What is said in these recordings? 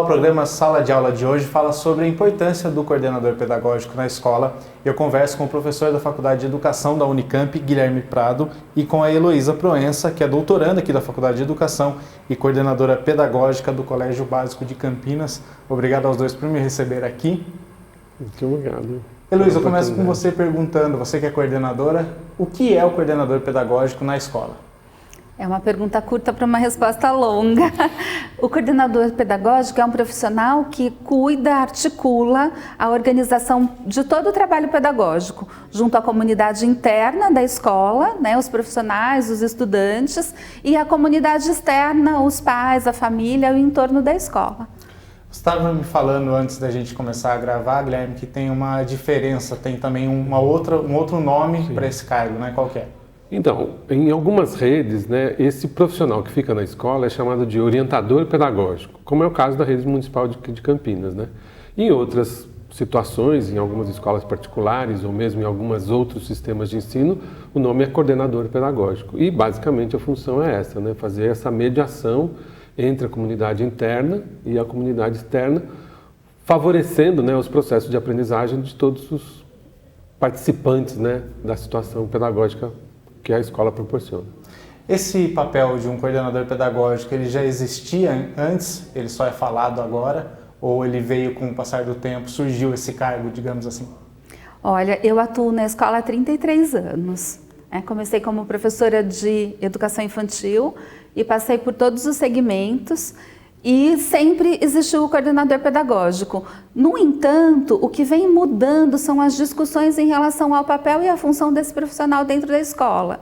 programa Sala de Aula de hoje fala sobre a importância do coordenador pedagógico na escola. Eu converso com o professor da Faculdade de Educação da Unicamp, Guilherme Prado, e com a Heloísa Proença, que é doutoranda aqui da Faculdade de Educação e coordenadora pedagógica do Colégio Básico de Campinas. Obrigado aos dois por me receber aqui. Muito obrigado. Heloísa, eu começo com você perguntando, você que é coordenadora, o que é o coordenador pedagógico na escola? É uma pergunta curta para uma resposta longa. O coordenador pedagógico é um profissional que cuida, articula a organização de todo o trabalho pedagógico, junto à comunidade interna da escola, né, os profissionais, os estudantes, e a comunidade externa, os pais, a família, o entorno da escola. Você estava me falando antes da gente começar a gravar, Guilherme, que tem uma diferença, tem também um outro nome para esse cargo, né? Qual que é? Então, em algumas redes, né, esse profissional que fica na escola é chamado de orientador pedagógico, como é o caso da rede municipal de Campinas, né? Em outras situações, em algumas escolas particulares ou mesmo em alguns outros sistemas de ensino, o nome é coordenador pedagógico. E basicamente a função é essa, né, fazer essa mediação entre a comunidade interna e a comunidade externa, favorecendo, né, os processos de aprendizagem de todos os participantes, né, da situação pedagógica que a escola proporciona. Esse papel de um coordenador pedagógico, ele já existia antes, ele só é falado agora, ou ele veio com o passar do tempo, surgiu esse cargo, digamos assim? Olha, eu atuo na escola há 33 anos. Comecei como professora de educação infantil e passei por todos os segmentos e sempre existiu o coordenador pedagógico. No entanto, o que vem mudando são as discussões em relação ao papel e à função desse profissional dentro da escola.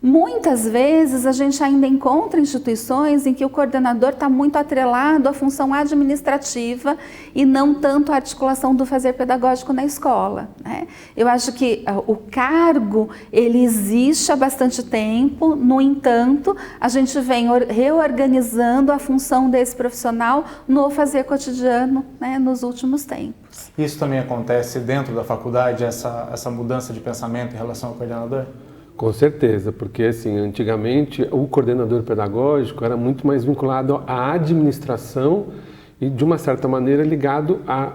Muitas vezes a gente ainda encontra instituições em que o coordenador está muito atrelado à função administrativa e não tanto à articulação do fazer pedagógico na escola, né? Eu acho que o cargo, ele existe há bastante tempo, no entanto, a gente vem reorganizando a função desse profissional no fazer cotidiano, né, nos últimos tempos. Isso também acontece dentro da faculdade, essa mudança de pensamento em relação ao coordenador? Com certeza, porque assim, antigamente o coordenador pedagógico era muito mais vinculado à administração e de uma certa maneira ligado a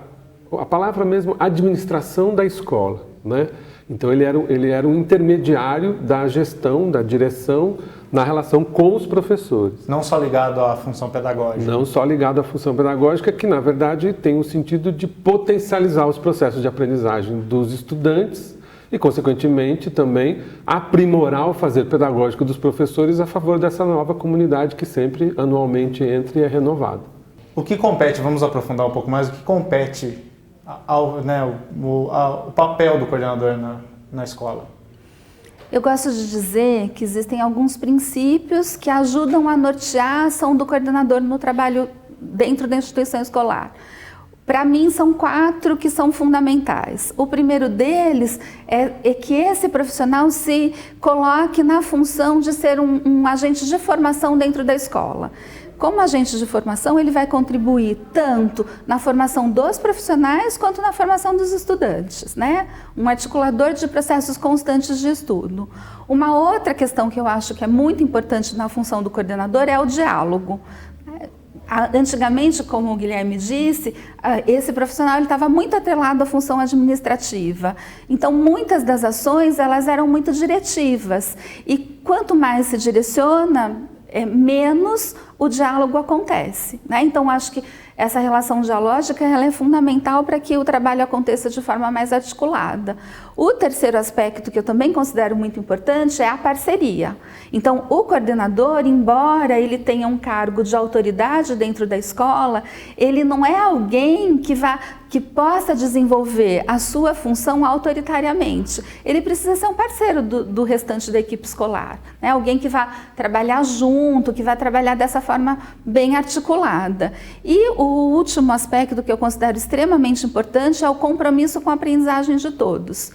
palavra mesmo, administração da escola, né? Então ele era um intermediário da gestão, da direção na relação com os professores. Não só ligado à função pedagógica. Não só ligado à função pedagógica, que na verdade tem o sentido de potencializar os processos de aprendizagem dos estudantes e, consequentemente, também aprimorar o fazer pedagógico dos professores a favor dessa nova comunidade que sempre, anualmente, entra e é renovada. O que compete, vamos aprofundar um pouco mais, o que compete ao papel do coordenador na escola? Eu gosto de dizer que existem alguns princípios que ajudam a nortear a ação do coordenador no trabalho dentro da instituição escolar. Para mim, são 4 que são fundamentais. O primeiro deles é que esse profissional se coloque na função de ser um agente de formação dentro da escola. Como agente de formação, ele vai contribuir tanto na formação dos profissionais quanto na formação dos estudantes, né? Um articulador de processos constantes de estudo. Uma outra questão que eu acho que é muito importante na função do coordenador é o diálogo. Antigamente, como o Guilherme disse, esse profissional estava muito atrelado à função administrativa. Então, muitas das ações elas eram muito diretivas. E quanto mais se direciona, menos o diálogo acontece, né? Então, acho que essa relação dialógica ela é fundamental para que o trabalho aconteça de forma mais articulada. O terceiro aspecto que eu também considero muito importante é a parceria. Então, o coordenador, embora ele tenha um cargo de autoridade dentro da escola, ele não é alguém que possa desenvolver a sua função autoritariamente. Ele precisa ser um parceiro do restante da equipe escolar, né? Alguém que vá trabalhar junto, que vai trabalhar dessa forma bem articulada. E o último aspecto que eu considero extremamente importante é o compromisso com a aprendizagem de todos.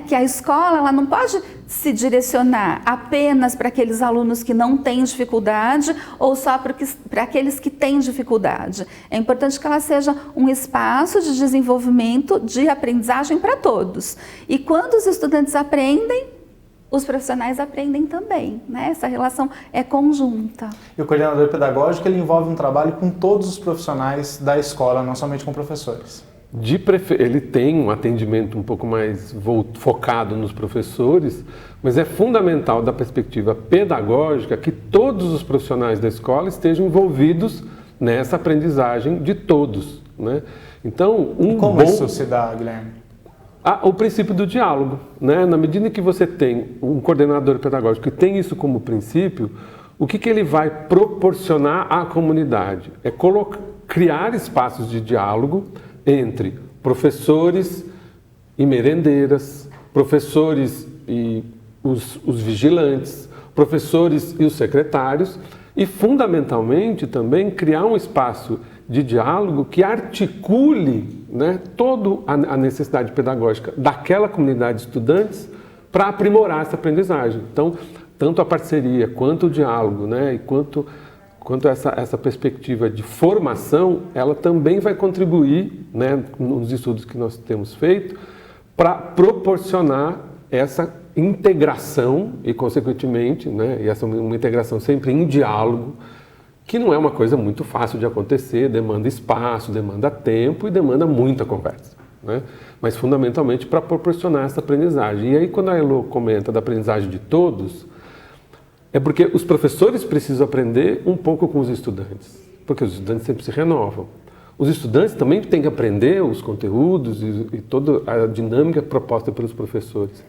Que a escola ela não pode se direcionar apenas para aqueles alunos que não têm dificuldade ou só para aqueles que têm dificuldade. É importante que ela seja um espaço de desenvolvimento, de aprendizagem para todos. E quando os estudantes aprendem, os profissionais aprendem também, né? Essa relação é conjunta. E o coordenador pedagógico, ele envolve um trabalho com todos os profissionais da escola, não somente com professores. Ele tem um atendimento um pouco mais focado nos professores, mas é fundamental da perspectiva pedagógica que todos os profissionais da escola estejam envolvidos nessa aprendizagem de todos, né? Então, Como isso se dá, Guilherme? O princípio do diálogo, né? Na medida em que você tem um coordenador pedagógico que tem isso como princípio, o que ele vai proporcionar à comunidade? É criar espaços de diálogo entre professores e merendeiras, professores e os vigilantes, professores e os secretários, e fundamentalmente também criar um espaço de diálogo que articule, né, toda a necessidade pedagógica daquela comunidade de estudantes para aprimorar essa aprendizagem. Então, tanto a parceria quanto o diálogo, né, e quanto essa perspectiva de formação, ela também vai contribuir, né, nos estudos que nós temos feito, para proporcionar essa integração e, consequentemente, né, e essa uma integração sempre em diálogo, que não é uma coisa muito fácil de acontecer, demanda espaço, demanda tempo e demanda muita conversa, né? Mas fundamentalmente para proporcionar essa aprendizagem. E aí quando a Elo comenta da aprendizagem de todos, é porque os professores precisam aprender um pouco com os estudantes, porque os estudantes sempre se renovam. Os estudantes também têm que aprender os conteúdos e toda a dinâmica proposta pelos professores.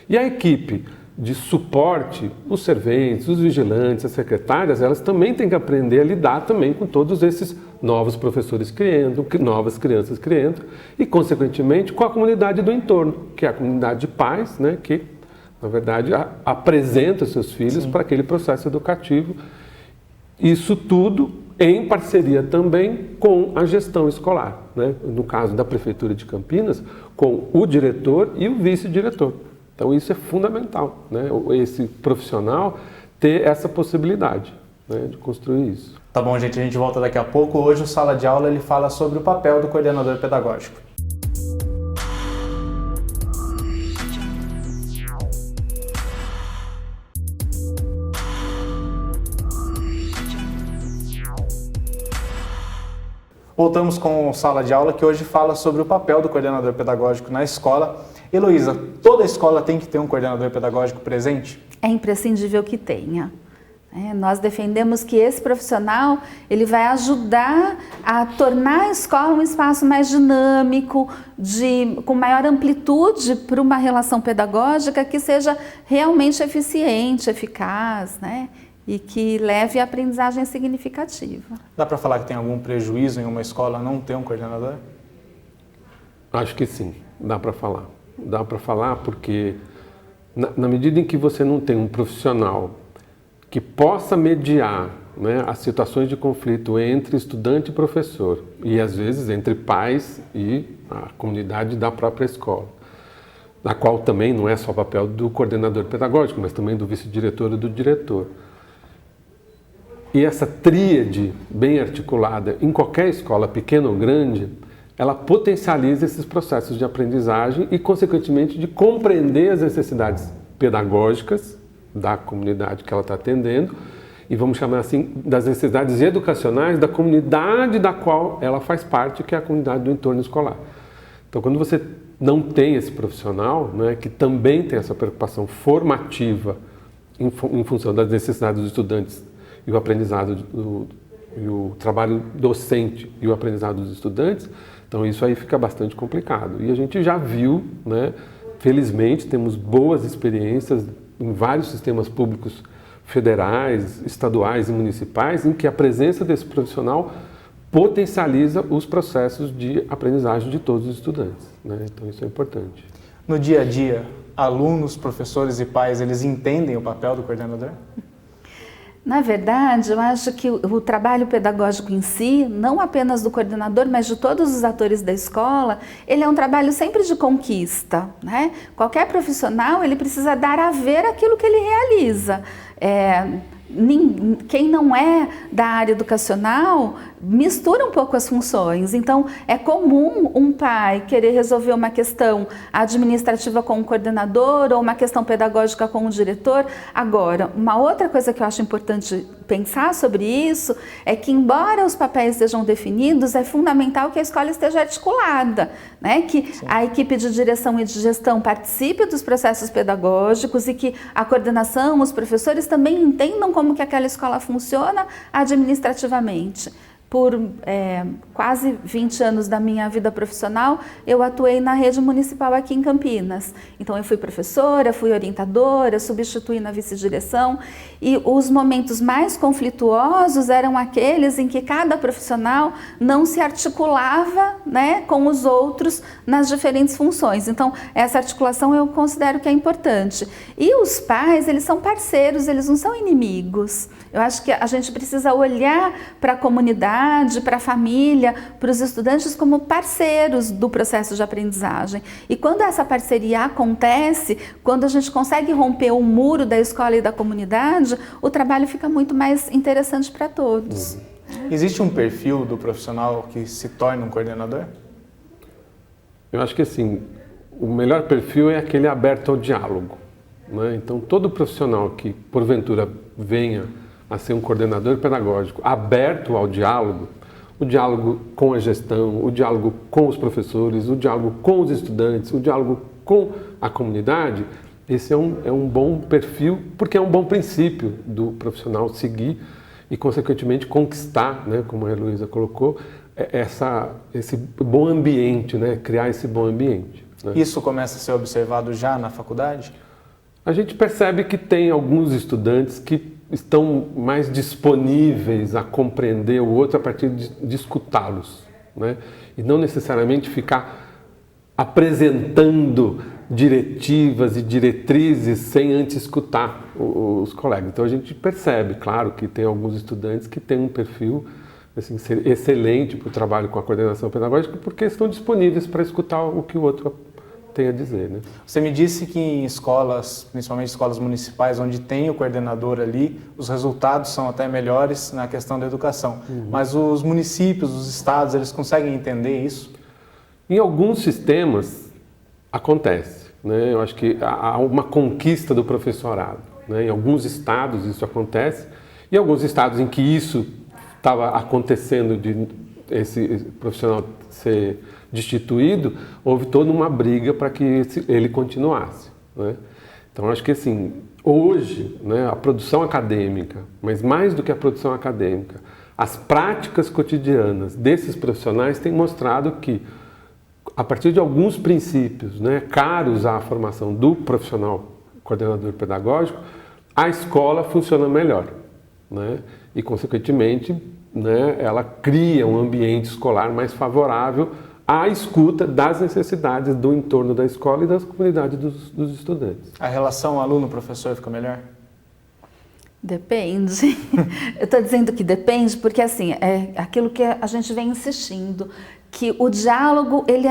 E a equipe de suporte, os serventes, os vigilantes, as secretárias, elas também têm que aprender a lidar também com todos esses novos professores criando, novas crianças criando e, consequentemente, com a comunidade do entorno, que é a comunidade de pais, né, que, na verdade, apresenta seus filhos para aquele processo educativo. Isso tudo em parceria também com a gestão escolar, né? No caso da Prefeitura de Campinas, com o diretor e o vice-diretor. Então isso é fundamental, né? Esse profissional ter essa possibilidade, né, de construir isso. Tá bom, gente, a gente volta daqui a pouco. Hoje o Sala de Aula ele fala sobre o papel do coordenador pedagógico. Voltamos com o Sala de Aula, que hoje fala sobre o papel do coordenador pedagógico na escola. Heloísa, toda escola tem que ter um coordenador pedagógico presente? É imprescindível que tenha. Nós defendemos que esse profissional ele vai ajudar a tornar a escola um espaço mais dinâmico, com maior amplitude para uma relação pedagógica que seja realmente eficiente, eficaz, né? E que leve a aprendizagem significativa. Dá para falar que tem algum prejuízo em uma escola não ter um coordenador? Acho que sim, dá para falar. Dá para falar porque, na medida em que você não tem um profissional que possa mediar, né, as situações de conflito entre estudante e professor, e às vezes entre pais e a comunidade da própria escola, na qual também não é só o papel do coordenador pedagógico, mas também do vice-diretor e do diretor. E essa tríade bem articulada em qualquer escola, pequena ou grande, ela potencializa esses processos de aprendizagem e, consequentemente, de compreender as necessidades pedagógicas da comunidade que ela está atendendo e, vamos chamar assim, das necessidades educacionais da comunidade da qual ela faz parte, que é a comunidade do entorno escolar. Então, quando você não tem esse profissional, né, que também tem essa preocupação formativa em função das necessidades dos estudantes e o aprendizado, e o trabalho docente e o aprendizado dos estudantes, então isso aí fica bastante complicado. E a gente já viu, né, felizmente temos boas experiências em vários sistemas públicos federais, estaduais e municipais, em que a presença desse profissional potencializa os processos de aprendizagem de todos os estudantes, né? Então isso é importante. No dia a dia, alunos, professores e pais, eles entendem o papel do coordenador? Na verdade, eu acho que o trabalho pedagógico em si, não apenas do coordenador, mas de todos os atores da escola, ele é um trabalho sempre de conquista, né? Qualquer profissional, ele precisa dar a ver aquilo que ele realiza. Quem não é da área educacional mistura um pouco as funções. Então, é comum um pai querer resolver uma questão administrativa com o coordenador ou uma questão pedagógica com o diretor. Agora, uma outra coisa que eu acho importante pensar sobre isso é que, embora os papéis estejam definidos, é fundamental que a escola esteja articulada, né? Que a equipe de direção e de gestão participe dos processos pedagógicos e que a coordenação, os professores também entendam como que aquela escola funciona administrativamente. Por quase 20 anos da minha vida profissional, eu atuei na rede municipal aqui em Campinas. Então, eu fui professora, fui orientadora, substituí na vice-direção, e os momentos mais conflituosos eram aqueles em que cada profissional não se articulava, né, com os outros nas diferentes funções. Então, essa articulação eu considero que é importante. E os pais, eles são parceiros, eles não são inimigos. Eu acho que a gente precisa olhar para a comunidade, para a família, para os estudantes como parceiros do processo de aprendizagem. E quando essa parceria acontece, quando a gente consegue romper o muro da escola e da comunidade, o trabalho fica muito mais interessante para todos. Existe um perfil do profissional que se torna um coordenador? Eu acho que assim, o melhor perfil é aquele aberto ao diálogo, né? Então, todo profissional que porventura venha a ser um coordenador pedagógico aberto ao diálogo, o diálogo com a gestão, o diálogo com os professores, o diálogo com os estudantes, o diálogo com a comunidade, esse é um bom perfil, porque é um bom princípio do profissional seguir e, consequentemente, conquistar, né, como a Heloísa colocou, esse bom ambiente, né, criar esse bom ambiente. Né? Isso começa a ser observado já na faculdade? A gente percebe que tem alguns estudantes que estão mais disponíveis a compreender o outro a partir de escutá-los, né? E não necessariamente ficar apresentando diretivas e diretrizes sem antes escutar os colegas. Então a gente percebe, claro, que tem alguns estudantes que têm um perfil assim, excelente para o trabalho com a coordenação pedagógica porque estão disponíveis para escutar o que o outro tem a dizer, né? Você me disse que em escolas, principalmente escolas municipais, onde tem o coordenador ali, os resultados são até melhores na questão da educação. Mas os municípios, os estados, eles conseguem entender isso? Em alguns sistemas acontece, né? Eu acho que há uma conquista do professorado, né? Em alguns estados isso acontece, e alguns estados em que isso estava acontecendo de esse profissional ser destituído, houve toda uma briga para que ele continuasse, né? Então, acho que assim, hoje, né, a produção acadêmica, mas mais do que a produção acadêmica, as práticas cotidianas desses profissionais têm mostrado que, a partir de alguns princípios, né, caros à formação do profissional coordenador pedagógico, a escola funciona melhor, né? E, consequentemente, né, ela cria um ambiente escolar mais favorável à escuta das necessidades do entorno da escola e das comunidades dos estudantes. A relação aluno-professor fica melhor? Depende. Eu estou dizendo que depende porque, assim, é aquilo que a gente vem insistindo, que o diálogo ele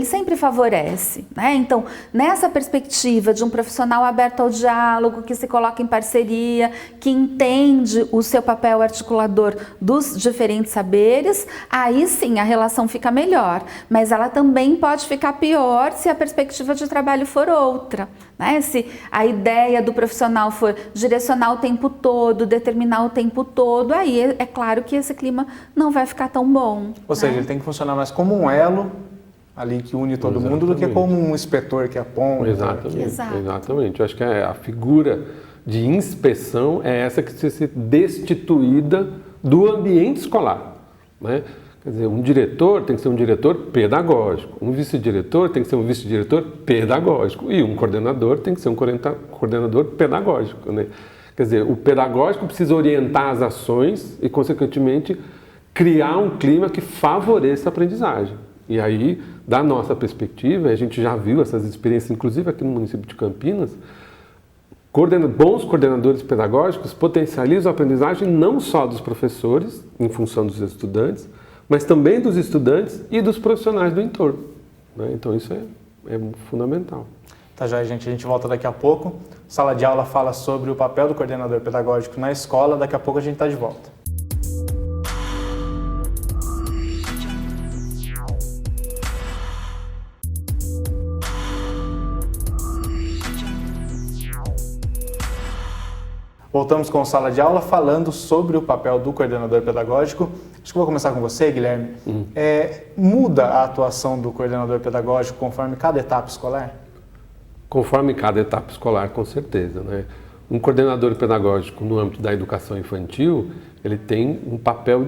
sempre favorece, né? Então, nessa perspectiva de um profissional aberto ao diálogo, que se coloca em parceria, que entende o seu papel articulador dos diferentes saberes, aí sim a relação fica melhor, mas ela também pode ficar pior se a perspectiva de trabalho for outra, né? Se a ideia do profissional for direcionar o tempo todo, determinar o tempo todo, aí é claro que esse clima não vai ficar tão bom. Ou seja, ele tem que funcionar mais como um elo ali que une todo mundo do que como um inspetor que aponta. Exatamente. Eu acho que a figura de inspeção é essa que precisa ser destituída do ambiente escolar, né? Quer dizer, um diretor tem que ser um diretor pedagógico, um vice-diretor tem que ser um vice-diretor pedagógico e um coordenador tem que ser um coordenador pedagógico, né? Quer dizer, o pedagógico precisa orientar as ações e, consequentemente, criar um clima que favoreça a aprendizagem. E aí, da nossa perspectiva, a gente já viu essas experiências, inclusive aqui no município de Campinas, bons coordenadores pedagógicos potencializam a aprendizagem não só dos professores, em função dos estudantes, mas também dos estudantes e dos profissionais do entorno, né? Então isso é fundamental. Tá, já, gente, a gente volta daqui a pouco. Sala de aula fala sobre o papel do coordenador pedagógico na escola, daqui a pouco a gente está de volta. Voltamos com Sala de Aula falando sobre o papel do coordenador pedagógico. Acho que vou começar com você, Guilherme. Muda a atuação do coordenador pedagógico conforme cada etapa escolar? Conforme cada etapa escolar, com certeza, né? Um coordenador pedagógico no âmbito da educação infantil, ele tem um papel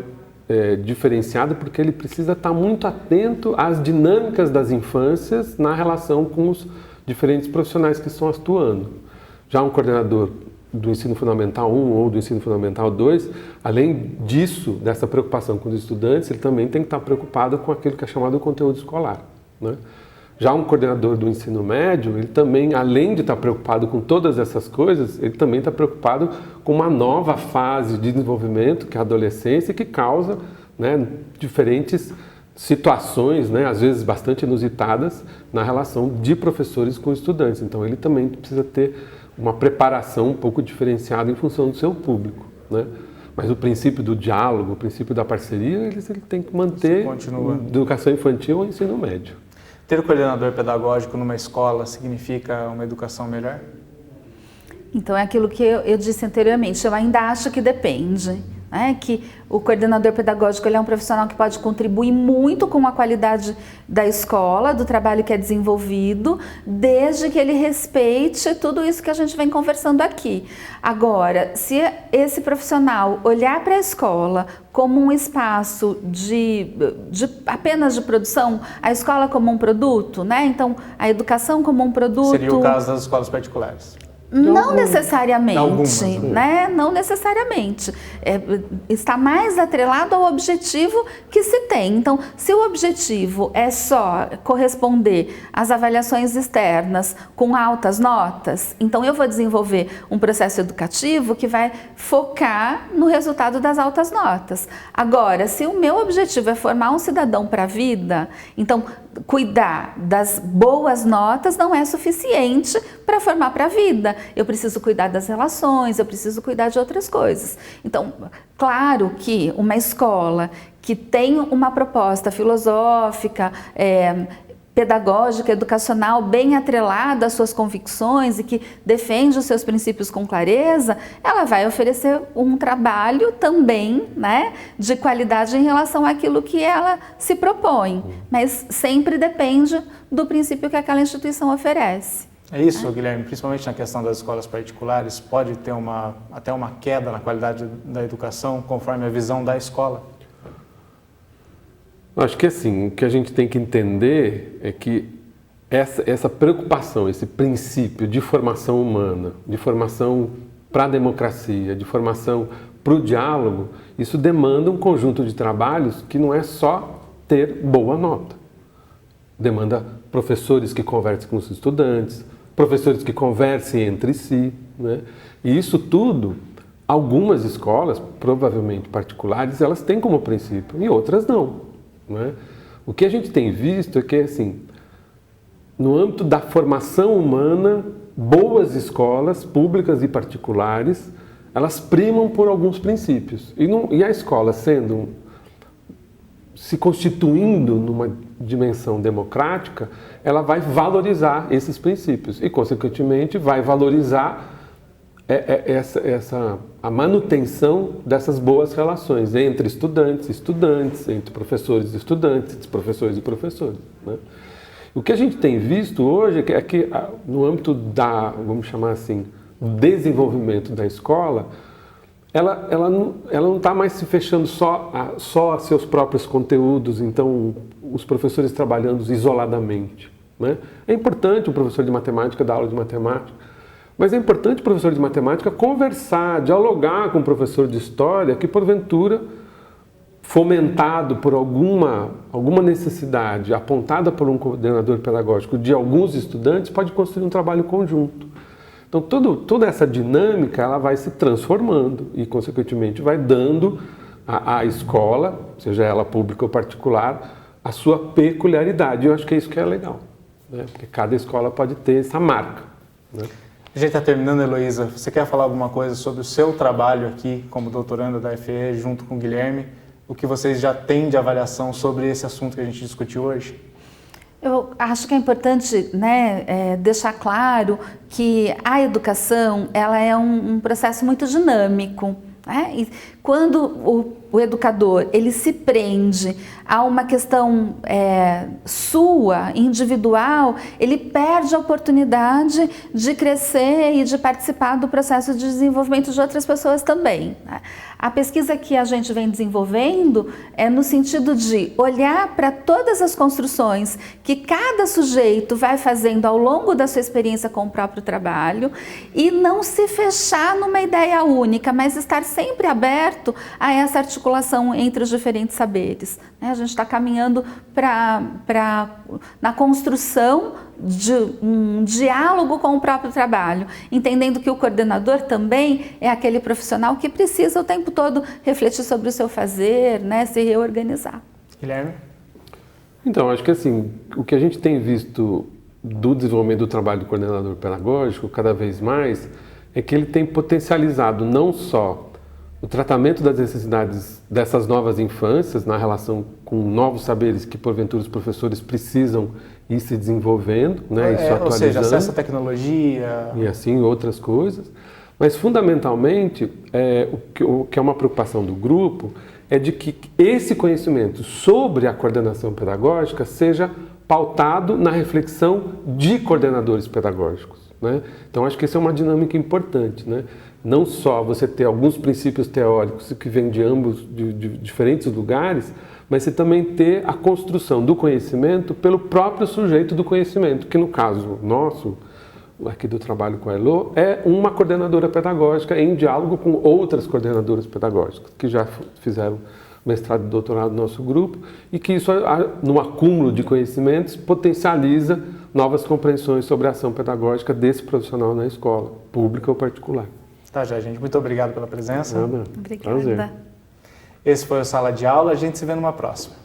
diferenciado porque ele precisa estar muito atento às dinâmicas das infâncias na relação com os diferentes profissionais que estão atuando. Já um coordenador do ensino fundamental 1 ou do ensino fundamental 2, além disso, dessa preocupação com os estudantes, ele também tem que estar preocupado com aquilo que é chamado conteúdo escolar, né? Já um coordenador do ensino médio, ele também, além de estar preocupado com todas essas coisas, ele também está preocupado com uma nova fase de desenvolvimento, que é a adolescência, que causa, né, diferentes situações, né, às vezes bastante inusitadas, na relação de professores com estudantes. Então, ele também precisa ter uma preparação um pouco diferenciada em função do seu público, né? Mas o princípio do diálogo, o princípio da parceria, ele tem que manter educação infantil ou ensino médio. Ter coordenador pedagógico numa escola significa uma educação melhor? Então, é aquilo que eu disse anteriormente, eu ainda acho que depende. Que o coordenador pedagógico ele é um profissional que pode contribuir muito com a qualidade da escola, do trabalho que é desenvolvido, desde que ele respeite tudo isso que a gente vem conversando aqui. Agora, se esse profissional olhar para a escola como um espaço apenas de produção, a escola como um produto, né? Então, a educação como um produto... Seria o caso das escolas particulares? Não necessariamente, né? Não necessariamente. Está mais atrelado ao objetivo que se tem. Então, se o objetivo é só corresponder às avaliações externas com altas notas, então eu vou desenvolver um processo educativo que vai focar no resultado das altas notas. Agora, se o meu objetivo é formar um cidadão para a vida, então cuidar das boas notas não é suficiente para formar para a vida. Eu preciso cuidar das relações, eu preciso cuidar de outras coisas. Então, claro que uma escola que tem uma proposta filosófica, pedagógica, educacional bem atrelada às suas convicções e que defende os seus princípios com clareza, ela vai oferecer um trabalho também, né, de qualidade em relação àquilo que ela se propõe, mas sempre depende do princípio que aquela instituição oferece. É isso, Guilherme, principalmente na questão das escolas particulares, pode ter até uma queda na qualidade da educação conforme a visão da escola? Acho que assim, o que a gente tem que entender é que essa preocupação, esse princípio de formação humana, de formação para a democracia, de formação para o diálogo, isso demanda um conjunto de trabalhos que não é só ter boa nota. Demanda professores que conversem com os estudantes, professores que conversem entre si, né? E isso tudo, algumas escolas, provavelmente particulares, elas têm como princípio e outras não. O que a gente tem visto é que, assim, no âmbito da formação humana, boas escolas, públicas e particulares, elas primam por alguns princípios. E a escola se constituindo numa dimensão democrática, ela vai valorizar esses princípios e, consequentemente, vai valorizar a manutenção dessas boas relações entre estudantes, entre professores e estudantes, entre professores e professores, né? O que a gente tem visto hoje é que no âmbito vamos chamar assim, desenvolvimento da escola, ela não está mais se fechando só a seus próprios conteúdos, então os professores trabalhando isoladamente, né? É importante o professor de matemática dar aula de matemática, mas é importante o professor de matemática conversar, dialogar com o professor de história que, porventura, fomentado por alguma necessidade, apontada por um coordenador pedagógico de alguns estudantes, pode construir um trabalho conjunto. Então, toda essa dinâmica ela vai se transformando e, consequentemente, vai dando à escola, seja ela pública ou particular, a sua peculiaridade. Eu acho que é isso que é legal, né? Porque cada escola pode ter essa marca, né? A gente está terminando, Heloísa. Você quer falar alguma coisa sobre o seu trabalho aqui como doutoranda da FE junto com o Guilherme? O que vocês já têm de avaliação sobre esse assunto que a gente discutiu hoje? Eu acho que é importante, né, deixar claro que a educação ela é um processo muito dinâmico. E quando o educador ele se prende a uma questão sua, individual, ele perde a oportunidade de crescer e de participar do processo de desenvolvimento de outras pessoas também. A pesquisa que a gente vem desenvolvendo é no sentido de olhar para todas as construções que cada sujeito vai fazendo ao longo da sua experiência com o próprio trabalho e não se fechar numa ideia única, mas estar sempre aberto a essa articulação entre os diferentes saberes. A gente está caminhando na construção de um diálogo com o próprio trabalho, entendendo que o coordenador também é aquele profissional que precisa o tempo todo refletir sobre o seu fazer, né, se reorganizar. Guilherme? Então, acho que assim, o que a gente tem visto do desenvolvimento do trabalho do coordenador pedagógico cada vez mais é que ele tem potencializado não só o tratamento das necessidades dessas novas infâncias na relação com novos saberes que porventura os professores precisam ir se desenvolvendo, né, e se atualizando. Ou seja, acesso à tecnologia. E assim outras coisas. Mas fundamentalmente, o que é uma preocupação do grupo é de que esse conhecimento sobre a coordenação pedagógica seja pautado na reflexão de coordenadores pedagógicos, né? Então acho que essa é uma dinâmica importante, né? Não só você ter alguns princípios teóricos que vêm de ambos, de diferentes lugares, mas você também ter a construção do conhecimento pelo próprio sujeito do conhecimento, que no caso nosso, aqui do trabalho com a Elo, é uma coordenadora pedagógica em diálogo com outras coordenadoras pedagógicas, que já fizeram mestrado e doutorado no nosso grupo, e que isso, no acúmulo de conhecimentos, potencializa novas compreensões sobre a ação pedagógica desse profissional na escola, pública ou particular. Tá, já, gente. Muito obrigado pela presença. Nada. Obrigada. Prazer. Esse foi o Sala de Aula. A gente se vê numa próxima.